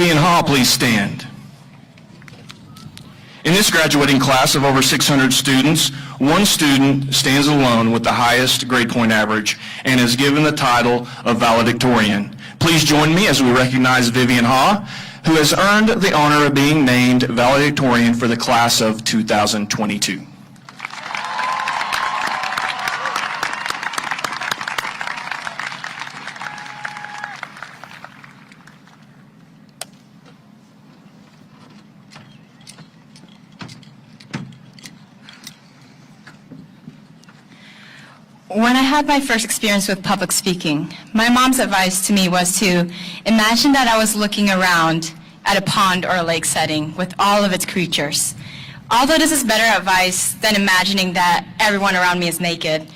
Vivian Ha please stand? In this graduating class of over 600 students, one student stands alone with the highest grade point average and is given the title of valedictorian. Please join me as we recognize Vivian Ha, who has earned the honor of being named valedictorian for the class of 2022. When I had my first experience with public speaking, my mom's advice to me was to imagine that I was looking around at a pond or a lake setting with all of its creatures. Although this is better advice than imagining that everyone around me is naked,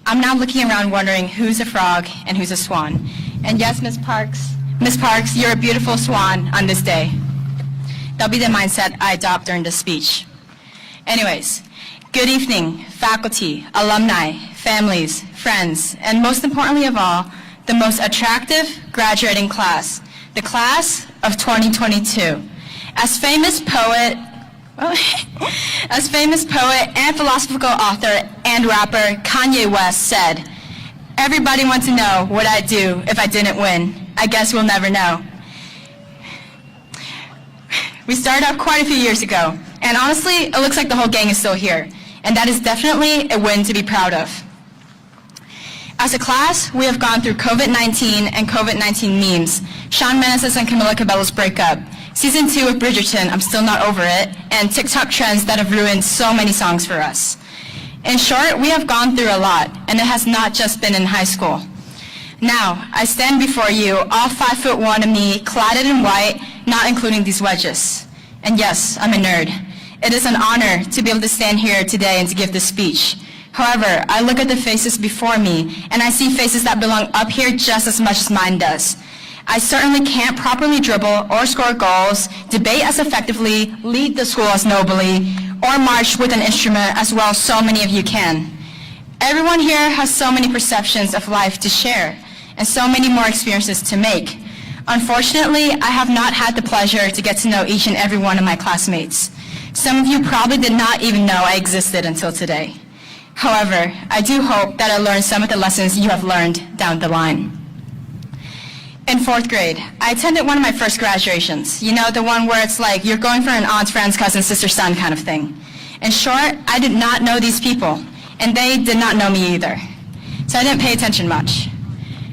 I'm now looking around wondering who's a frog and who's a swan. And yes, Miss Parks, you're a beautiful swan on this day. That'll be the mindset I adopt during this speech. Anyways, good evening, faculty, alumni, families, friends, and most importantly of all, the most attractive graduating class, the class of 2022. As famous poet and philosophical author and rapper Kanye West said, "Everybody wants to know what I'd do if I didn't win. I guess we'll never know." We started off quite a few years ago, and honestly, it looks like the whole gang is still here, and that is definitely a win to be proud of. As a class, we have gone through COVID-19 and COVID-19 memes, Shawn Mendes' and Camila Cabello's breakup, Season 2 of Bridgerton, I'm Still Not Over It, and TikTok trends that have ruined so many songs for us. In short, we have gone through a lot, and it has not just been in high school. Now, I stand before you, all 5'1" of me, cladded in white, not including these wedges. And yes, I'm a nerd. It is an honor to be able to stand here today and to give this speech. However, I look at the faces before me, and I see faces that belong up here just as much as mine does. I certainly can't properly dribble or score goals, debate as effectively, lead the school as nobly, or march with an instrument as well as so many of you can. Everyone here has so many perceptions of life to share, and so many more experiences to make. Unfortunately, I have not had the pleasure to get to know each and every one of my classmates. Some of you probably did not even know I existed until today. However, I do hope that I learned some of the lessons you have learned down the line. In 4th grade, I attended one of my first graduations. You know, the one where it's like you're going for an aunt, friend's cousin, sister, son kind of thing. In short, I did not know these people, and they did not know me either. So I didn't pay attention much.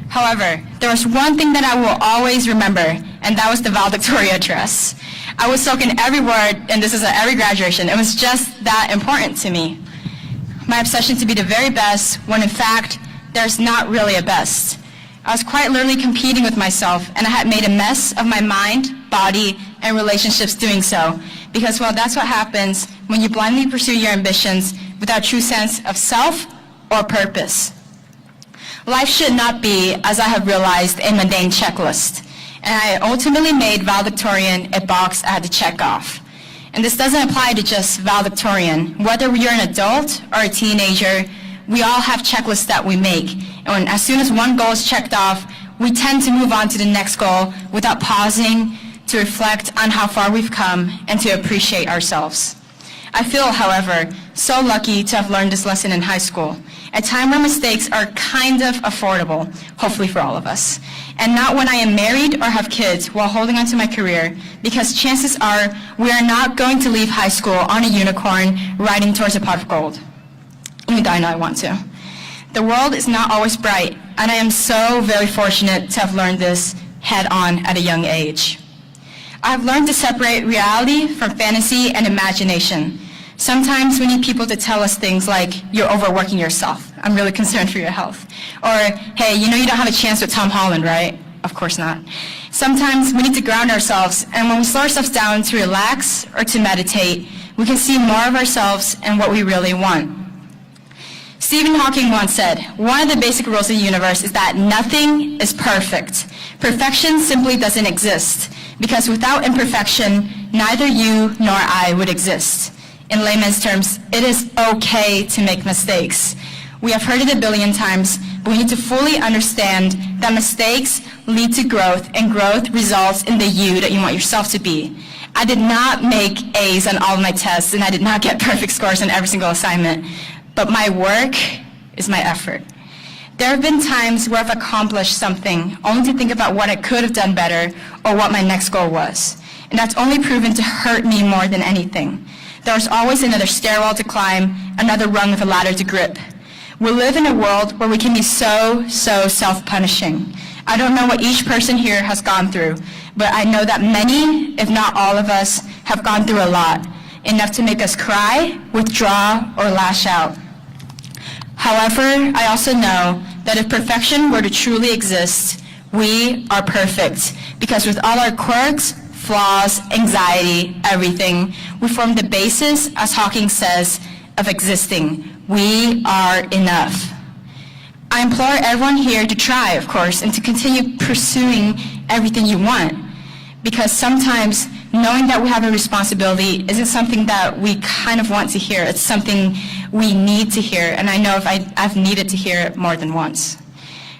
However, there was one thing that I will always remember, and that was the valedictorian address. I would soak in every word, and this is at every graduation. It was just that important to me. My obsession to be the very best, when in fact, there's not really a best. I was quite literally competing with myself, and I had made a mess of my mind, body, and relationships doing so. Because, well, that's what happens when you blindly pursue your ambitions without true sense of self or purpose. Life should not be, as I have realized, a mundane checklist. And I ultimately made valedictorian a box I had to check off. And this doesn't apply to just valedictorian. Whether you're an adult or a teenager, we all have checklists that we make. And as soon as one goal is checked off, we tend to move on to the next goal without pausing to reflect on how far we've come and to appreciate ourselves. I feel, however, so lucky to have learned this lesson in high school, a time where mistakes are kind of affordable, hopefully for all of us, and not when I am married or have kids while holding on to my career, because chances are we are not going to leave high school on a unicorn riding towards a pot of gold. Even though I know I want to. The world is not always bright, and I am so very fortunate to have learned this head on at a young age. I have learned to separate reality from fantasy and imagination. Sometimes we need people to tell us things like, "You're overworking yourself. I'm really concerned for your health." Or, "Hey, you know you don't have a chance with Tom Holland, right?" Of course not. Sometimes we need to ground ourselves, and when we slow ourselves down to relax or to meditate, we can see more of ourselves and what we really want. Stephen Hawking once said, "One of the basic rules of the universe is that nothing is perfect. Perfection simply doesn't exist, because without imperfection, neither you nor I would exist." In layman's terms, it is okay to make mistakes. We have heard it a billion times, but we need to fully understand that mistakes lead to growth, and growth results in the you that you want yourself to be. I did not make A's on all of my tests, and I did not get perfect scores on every single assignment, but my work is my effort. There have been times where I've accomplished something only to think about what I could have done better or what my next goal was, and that's only proven to hurt me more than anything. There's always another stairwell to climb, another rung of a ladder to grip. We live in a world where we can be so self-punishing. I don't know what each person here has gone through, but I know that many, if not all of us, have gone through a lot, enough to make us cry, withdraw, or lash out. However, I also know that if perfection were to truly exist, we are perfect, because with all our quirks, flaws, anxiety, everything, we form the basis, as Hawking says, of existing. We are enough. I implore everyone here to try, of course, and to continue pursuing everything you want, because sometimes knowing that we have a responsibility isn't something that we kind of want to hear. It's something we need to hear, and I know I've needed to hear it more than once.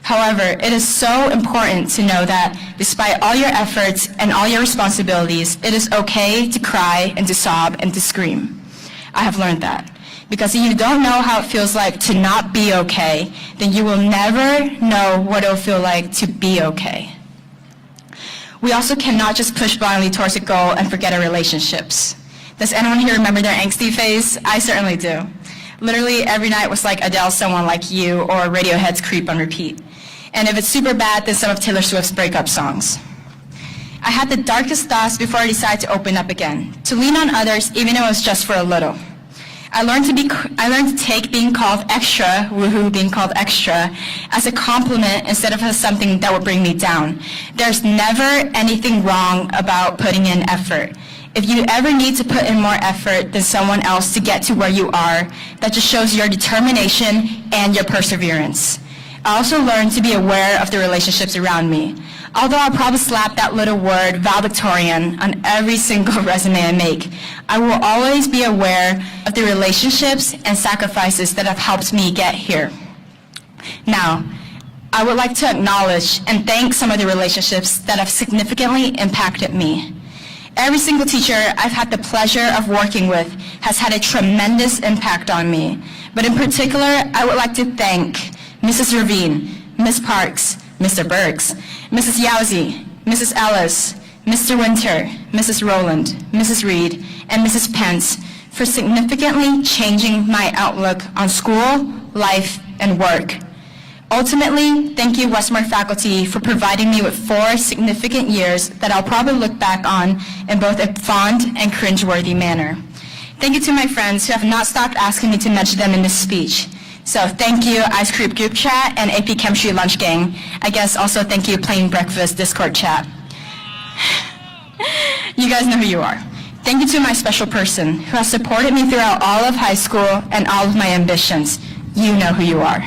However, it is so important to know that despite all your efforts and all your responsibilities, it is okay to cry and to sob and to scream. I have learned that. Because if you don't know how it feels like to not be okay, then you will never know what it will feel like to be okay. We also cannot just push blindly towards a goal and forget our relationships. Does anyone here remember their angsty phase? I certainly do. Literally every night was like Adele's Someone Like You or Radiohead's Creep on repeat. And if it's super bad, then some of Taylor Swift's breakup songs. I had the darkest thoughts before I decided to open up again, to lean on others even if it was just for a little. I learned to take being called extra, woohoo, being called extra, as a compliment instead of as something that would bring me down. There's never anything wrong about putting in effort. If you ever need to put in more effort than someone else to get to where you are, that just shows your determination and your perseverance. I also learned to be aware of the relationships around me. Although I'll probably slap that little word, valedictorian, on every single resume I make, I will always be aware of the relationships and sacrifices that have helped me get here. Now, I would like to acknowledge and thank some of the relationships that have significantly impacted me. Every single teacher I've had the pleasure of working with has had a tremendous impact on me. But in particular, I would like to thank Mrs. Ravine, Ms. Parks, Mr. Burks, Mrs. Yowzy, Mrs. Ellis, Mr. Winter, Mrs. Rowland, Mrs. Reed, and Mrs. Pence for significantly changing my outlook on school, life, and work. Ultimately, thank you, Westmoore faculty, for providing me with 4 significant years that I'll probably look back on in both a fond and cringeworthy manner. Thank you to my friends who have not stopped asking me to mention them in this speech. So thank you, Ice Cream Group Chat and AP Chemistry Lunch Gang. I guess also thank you, Plain Breakfast Discord Chat. You guys know who you are. Thank you to my special person who has supported me throughout all of high school and all of my ambitions. You know who you are.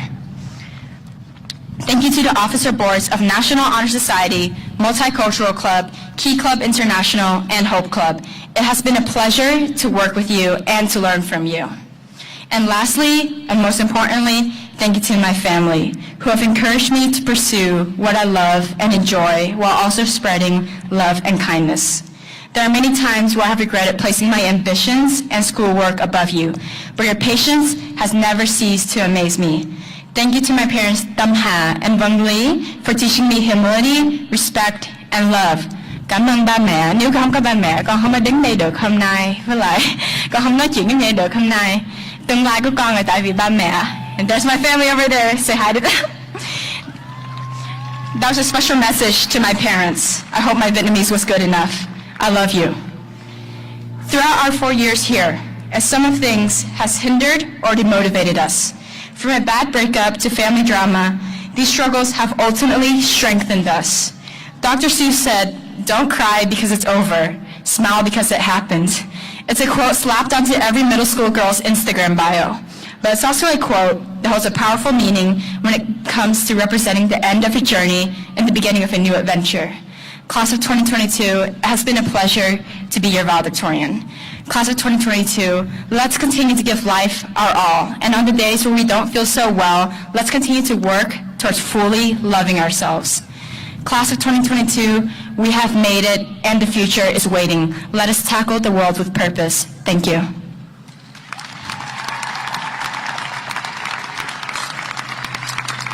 Thank you to the officer boards of National Honor Society, Multicultural Club, Key Club International, and Hope Club. It has been a pleasure to work with you and to learn from you. And lastly, and most importantly, thank you to my family, who have encouraged me to pursue what I love and enjoy while also spreading love and kindness. There are many times where I have regretted placing my ambitions and schoolwork above you, but your patience has never ceased to amaze me. Thank you to my parents, Tâm Hà and Vân Lý, for teaching me humility, respect, and love. Cảm ơn ba mẹ. Nếu không có ba mẹ, con không có đứng đây được hôm nay. Với lại, con không nói chuyện với mẹ được hôm nay. Tương lai của con là tại vì ba mẹ. And there's my family over there. Say hi to them. That was a special message to my parents. I hope my Vietnamese was good enough. I love you. Throughout our 4 years here, as some of things has hindered or demotivated us, from a bad breakup to family drama, these struggles have ultimately strengthened us. Dr. Seuss said, "Don't cry because it's over, smile because it happened." It's a quote slapped onto every middle school girl's Instagram bio. But it's also a quote that holds a powerful meaning when it comes to representing the end of a journey and the beginning of a new adventure. Class of 2022, it has been a pleasure to be your valedictorian. Class of 2022, let's continue to give life our all. And on the days where we don't feel so well, let's continue to work towards fully loving ourselves. Class of 2022, we have made it, and the future is waiting. Let us tackle the world with purpose. Thank you.